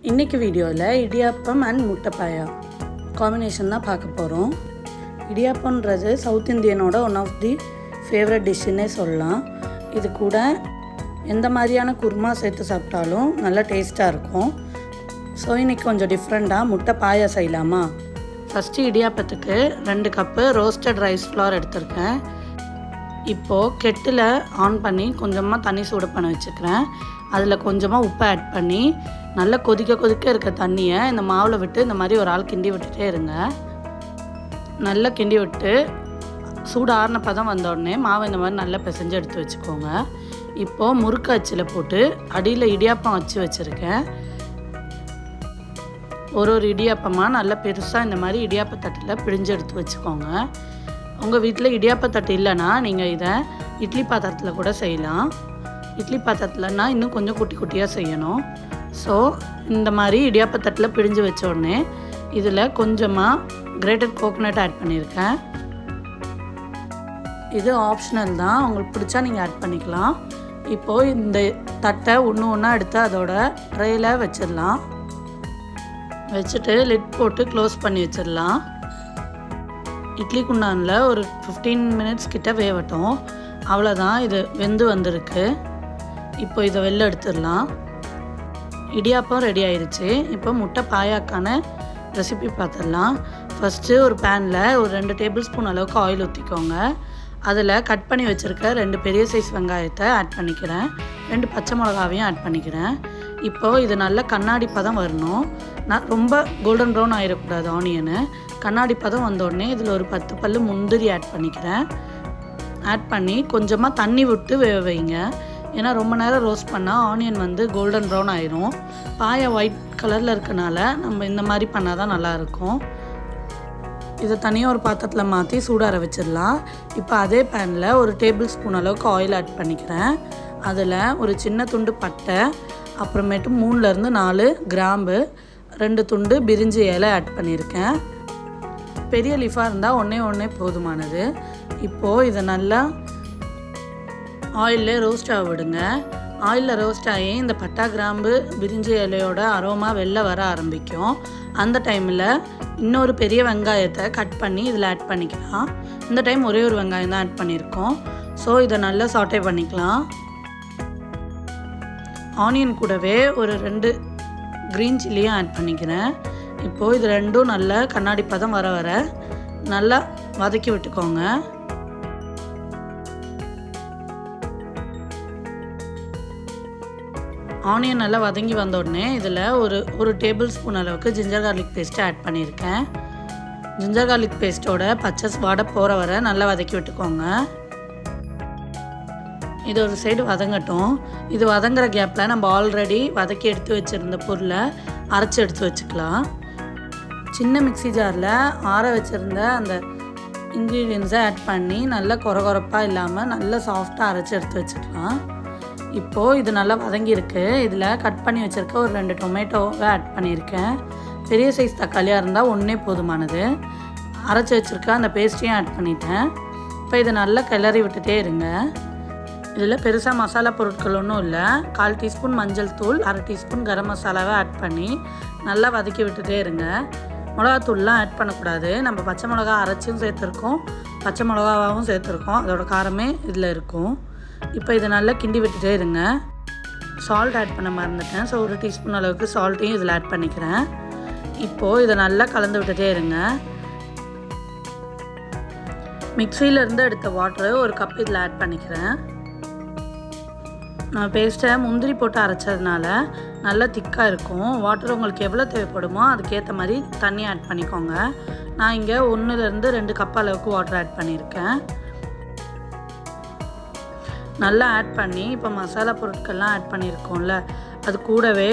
இன்றைக்கி வீடியோவில் idiyappam and முட்டைப்பாயா combination தான் பார்க்க போகிறோம். இடியாப்பம்ன்றது சவுத் இந்தியனோட ஒன் ஆஃப் தி ஃபேவரட் டிஷ்ஷுன்னே சொல்லலாம். இது கூட எந்த மாதிரியான குருமா சேர்த்து சாப்பிட்டாலும் நல்லா டேஸ்ட்டாக இருக்கும். ஸோ இன்றைக்கி கொஞ்சம் டிஃப்ரெண்ட்டாக முட்டை பாயா செய்யலாமா? ஃபஸ்ட்டு இடியாப்பத்துக்கு 2 கப்பு ரோஸ்டட் ரைஸ் ஃப்ளார் எடுத்திருக்கேன். இப்போது கெட்டில் ஆன் பண்ணி கொஞ்சமாக தண்ணி சூடு பண்ண வச்சுக்கிறேன். அதில் கொஞ்சமாக உப்பை ஆட் பண்ணி நல்லா கொதிக்க இருக்க தண்ணியை இந்த மாவில் விட்டு இந்த மாதிரி ஒரு ஆள் கிண்டி விட்டுட்டே இருங்க. நல்லா கிண்டி விட்டு சூடு ஆறின பதம் வந்தோடனே மாவை இந்த மாதிரி நல்லா பிசைஞ்சு எடுத்து வச்சுக்கோங்க. இப்போது முறுக்கு அச்சில் போட்டு அடியில் இடியாப்பம் வச்சு வச்சுருக்கேன். ஒரு இடியாப்பமாக நல்லா பெருசாக இந்த மாதிரி இடியாப்பத்தட்டில் பிழிஞ்சு எடுத்து வச்சுக்கோங்க. உங்கள் வீட்டில் இடியாப்பத்தட்டு இல்லைன்னா நீங்கள் இதை இட்லி பாத்திரத்தில் கூட செய்யலாம். இட்லி பாத்திரத்தில்னா இன்னும் கொஞ்சம் குட்டி குட்டியாக செய்யணும். ஸோ இந்த மாதிரி இடியாப்பத்தட்டில் பிழிஞ்சு வச்ச உடனே இதில் கொஞ்சமாக கிரேட்டட் கோகோனட் ஆட் பண்ணியிருக்கேன். இது ஆப்ஷனல் தான், உங்களுக்கு பிடிச்சா நீங்கள் ஆட் பண்ணிக்கலாம். இப்போது இந்த தட்டை ஒன்றா எடுத்து அதோட ட்ரேயில் வச்சிடலாம். வச்சுட்டு லிட் போட்டு க்ளோஸ் பண்ணி வச்சிடலாம். இட்லி குண்டானில் ஒரு 15 மினிட்ஸ் கிட்ட வேகட்டும். அவ்வளோதான், இது வெந்து வந்திருக்கு. இப்போ இதை வெளில எடுத்துடலாம். இடியாப்பம் ரெடி ஆயிடுச்சு. இப்போ முட்டை பாயாக்கான ரெசிபி பார்த்துடலாம். ஃபஸ்ட்டு ஒரு பேனில் ஒரு 2 டேபிள் ஸ்பூன் அளவுக்கு ஆயில் ஊற்றிக்கோங்க. அதில் கட் பண்ணி வச்சுருக்க 2 பெரிய சைஸ் வெங்காயத்தை ஆட் பண்ணிக்கிறேன். 2 பச்சை மிளகாவையும் ஆட் பண்ணிக்கிறேன். இப்போது இது நல்ல கண்ணாடி பதம் வரணும். நான் ரொம்ப கோல்டன் ப்ரௌன் ஆகிடக்கூடாது ஆனியனு. கண்ணாடி பதம் வந்தோடனே இதில் ஒரு 10 பல்லு முந்திரி ஆட் பண்ணிக்கிறேன். ஆட் பண்ணி கொஞ்சமாக தண்ணி விட்டு வேக வைங்க. ஏன்னா ரொம்ப நேரம் ரோஸ்ட் பண்ணால் ஆனியன் வந்து கோல்டன் ப்ரௌன் ஆயிரும். பாயா ஒயிட் கலரில் இருக்கனால நம்ம இந்த மாதிரி பண்ணால் தான் நல்லாயிருக்கும். இதை தனியாக ஒரு பாத்திரத்தில் மாற்றி சூடார வச்சிடலாம். இப்போ அதே பேனில் ஒரு டேபிள் ஸ்பூன் அளவுக்கு ஆயில் ஆட் பண்ணிக்கிறேன். அதில் ஒரு சின்ன துண்டு பட்டை, அப்புறமேட்டு 3லேருந்து 4 கிராம்பு, 2 துண்டு பிரிஞ்சி இலை ஆட் பண்ணியிருக்கேன். பெரிய லீஃபாக இருந்தால் ஒன்றே போதுமானது. இப்போது இதை நல்லா ஆயிலில் ரோஸ்ட் ஆக விடுங்க. ஆயிலில் ரோஸ்ட் ஆகி இந்த பட்டா கிராம்பு பிரிஞ்சி இலையோட அரோமா வெளில வர ஆரம்பிக்கும். அந்த டைமில் இன்னொரு பெரிய வெங்காயத்தை கட் பண்ணி இதில் ஆட் பண்ணிக்கலாம். இந்த டைம் ஒரே ஒரு வெங்காயம் தான் ஆட் பண்ணியிருக்கோம். ஸோ இதை நல்லா சாட்டே பண்ணிக்கலாம். ஆனியன் கூடவே ஒரு 2 க்ரீன் சில்லியும் ஆட் பண்ணிக்கிறேன். இப்போது இது ரெண்டும் நல்லா கண்ணாடி பதம் வர நல்லா வதக்கி விட்டுக்கோங்க. ஆனியன் நல்லா வதங்கி வந்த உடனே இதில் ஒரு டேபிள் ஸ்பூன் அளவுக்கு ஜிஞ்சர் கார்லிக் பேஸ்ட்டை ஆட் பண்ணியிருக்கேன். ஜிஞ்சர் கார்லிக் பேஸ்ட்டோட பச்சை வாடை போகிற வர நல்லா வதக்கி விட்டுக்கோங்க. இது ஒரு சைடு வதங்கட்டும். இது வதங்குற கேப்பில் நம்ம ஆல்ரெடி வதக்கி எடுத்து வச்சுருந்த பொருளை அரைச்சி எடுத்து வச்சுக்கலாம். சின்ன மிக்ஸி ஜாரில் ஆற வச்சுருந்த அந்த இன்க்ரீடியன்ஸை ஆட் பண்ணி நல்லா கொரப்பாக இல்லாமல் நல்லா சாஃப்டாக அரைச்சி எடுத்து வச்சுக்கலாம். இப்போது இது நல்லா வதங்கியிருக்கு. இதில் கட் பண்ணி வச்சுருக்க ஒரு 2 டொமேட்டோவை ஆட் பண்ணியிருக்கேன். பெரிய சைஸ் தக்காளியாக இருந்தால் ஒன்றே போதுமானது. அரைச்சி வச்சுருக்க அந்த பேஸ்ட்டையும் ஆட் பண்ணிட்டேன். இப்போ இதை நல்லா கிளறி விட்டுட்டே இருங்க. இதில் பெருசாக மசாலா பொருட்கள் ஒன்றும் இல்லை. 1/4 டீஸ்பூன் மஞ்சள் தூள், 1/2 டீஸ்பூன் கரம் மசாலாவை ஆட் பண்ணி நல்லா வதக்கி விட்டுட்டே இருங்க. மிளகாத்தூள்லாம் ஆட் பண்ணக்கூடாது. நம்ம பச்சை மிளகா அரைச்சும் சேர்த்துருக்கோம், பச்சை மிளகாவும் சேர்த்துருக்கோம். அதோட காரமே இதில் இருக்கும். இப்போ இதை நல்லா கிண்டி விட்டுட்டே இருங்க. சால்ட் ஆட் பண்ண மறந்துட்டேன். ஸோ 1 டீஸ்பூன் அளவுக்கு சால்ட்டையும் இதில் ஆட் பண்ணிக்கிறேன். இப்போது இதை நல்லா கலந்து விட்டுட்டே இருங்க. மிக்ஸியிலேருந்து எடுத்த வாட்டரு 1 கப் இதில் ஆட் பண்ணிக்கிறேன். நான் பேஸ்ட்டை முந்திரி போட்டு அரைச்சதுனால நல்லா திக்காக இருக்கும். வாட்டர் உங்களுக்கு எவ்வளோ தேவைப்படுமோ அதுக்கேற்ற மாதிரி தண்ணி ஆட் பண்ணிக்கோங்க. நான் இங்கே 1லேருந்து 2 கப் அளவுக்கு வாட்டர் ஆட் பண்ணியிருக்கேன். நல்லா ஆட் பண்ணி இப்போ மசாலா பொருட்கள்லாம் ஆட் பண்ணியிருக்கோம்ல, அது கூடவே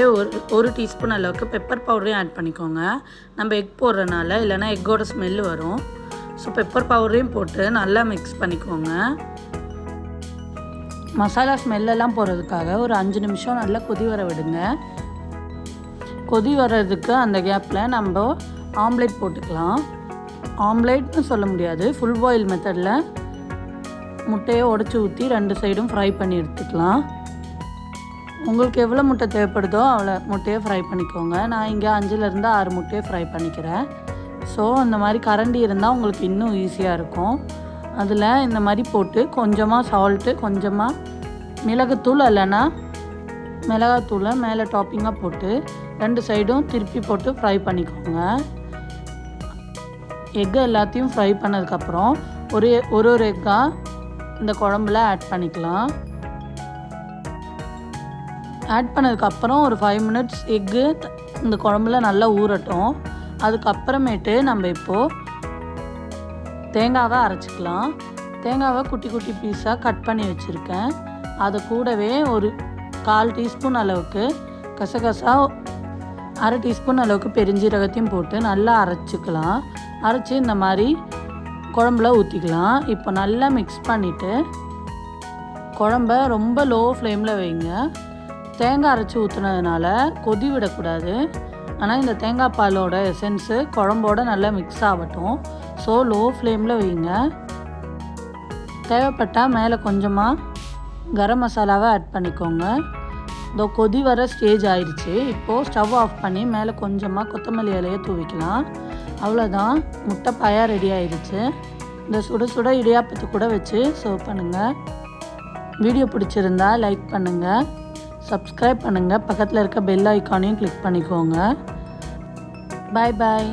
ஒரு டீஸ்பூன் அளவுக்கு பெப்பர் பவுடரையும் ஆட் பண்ணிக்கோங்க. நம்ம எக் போடுறதுனால, இல்லைனா எக்கோட ஸ்மெல்லு வரும். ஸோ பெப்பர் பவுடரையும் போட்டு நல்லா மிக்ஸ் பண்ணிக்கோங்க. மசாலா ஸ்மெல்லெல்லாம் போகிறதுக்காக ஒரு 5 நிமிஷம் நல்லா கொதி வர விடுங்க. கொதி வர்றதுக்கு அந்த கேப்பில் நம்ம ஆம்லேட் போட்டுக்கலாம். ஆம்லேட்னு சொல்ல முடியாது, ஃபுல் பாயில் மெத்தடில் முட்டையை உடச்சி ஊற்றி 2 சைடும் ஃப்ரை பண்ணி எடுத்துக்கலாம். உங்களுக்கு எவ்வளோ முட்டை தேவைப்படுதோ அவ்வளோ முட்டையை ஃப்ரை பண்ணிக்கோங்க. நான் இங்கே 5லேருந்து 6 முட்டையை ஃப்ரை பண்ணிக்கிறேன். ஸோ இந்த மாதிரி கரண்டி இருந்தால் உங்களுக்கு இன்னும் ஈஸியாக இருக்கும். அதில் இந்த மாதிரி போட்டு கொஞ்சமாக சால்ட்டு, கொஞ்சமாக மிளகுத்தூள் இல்லைன்னா மிளகாத்தூளை மேலே டாப்பிங்காக போட்டு 2 சைடும் திருப்பி போட்டு ஃப்ரை பண்ணிக்கோங்க. எக்கு எல்லாத்தையும் ஃப்ரை பண்ணதுக்கப்புறம் ஒரு எக்காக இந்த குழம்புல ஆட் பண்ணிக்கலாம். ஆட் பண்ணதுக்கப்புறம் ஒரு 5 மினிட்ஸ் எக்கு இந்த குழம்புல நல்லா ஊறட்டும். அதுக்கப்புறமேட்டு நம்ம இப்போது தேங்காவை அரைச்சிக்கலாம். தேங்காவை குட்டி குட்டி பீஸாக கட் பண்ணி வச்சுருக்கேன். அது கூடவே ஒரு 1/4 டீஸ்பூன் அளவுக்கு கசகசா, 1/2 டீஸ்பூன் அளவுக்கு பெருஞ்சீரகத்தையும் போட்டு நல்லா அரைச்சிக்கலாம். அரைச்சி இந்த மாதிரி குழம்புல ஊற்றிக்கலாம். இப்போ நல்லா மிக்ஸ் பண்ணிவிட்டு குழம்ப ரொம்ப லோ ஃப்ளேமில் வைங்க. தேங்காய் அரைச்சி ஊற்றுனதுனால கொதி விடக்கூடாது. ஆனால் இந்த தேங்காய் பாலோட எசன்ஸு குழம்போட நல்லா மிக்ஸ் ஆகட்டும். ஸோ லோ ஃப்ளேமில் வைங்க. தேவைப்பட்டால் மேலே கொஞ்சமாக கரம் மசாலாவை ஆட் பண்ணிக்கோங்க. இதோ கொதி வர ஸ்டேஜ் ஆயிடுச்சு. இப்போது ஸ்டவ் ஆஃப் பண்ணி மேலே கொஞ்சமாக கொத்தமல்லி இலையை தூவிக்கலாம். அவ்வளோதான், முட்டை பாயா ரெடி ஆயிடுச்சு. இந்த சுட சுட இடியாப்பத்து கூட வச்சு சர்வ் பண்ணுங்கள். வீடியோ பிடிச்சிருந்தா லைக் பண்ணுங்கள், சப்ஸ்கிரைப் பண்ணுங்கள், பக்கத்தில் இருக்க பெல் ஐக்கானையும் கிளிக் பண்ணிக்கோங்க. பாய் பாய்.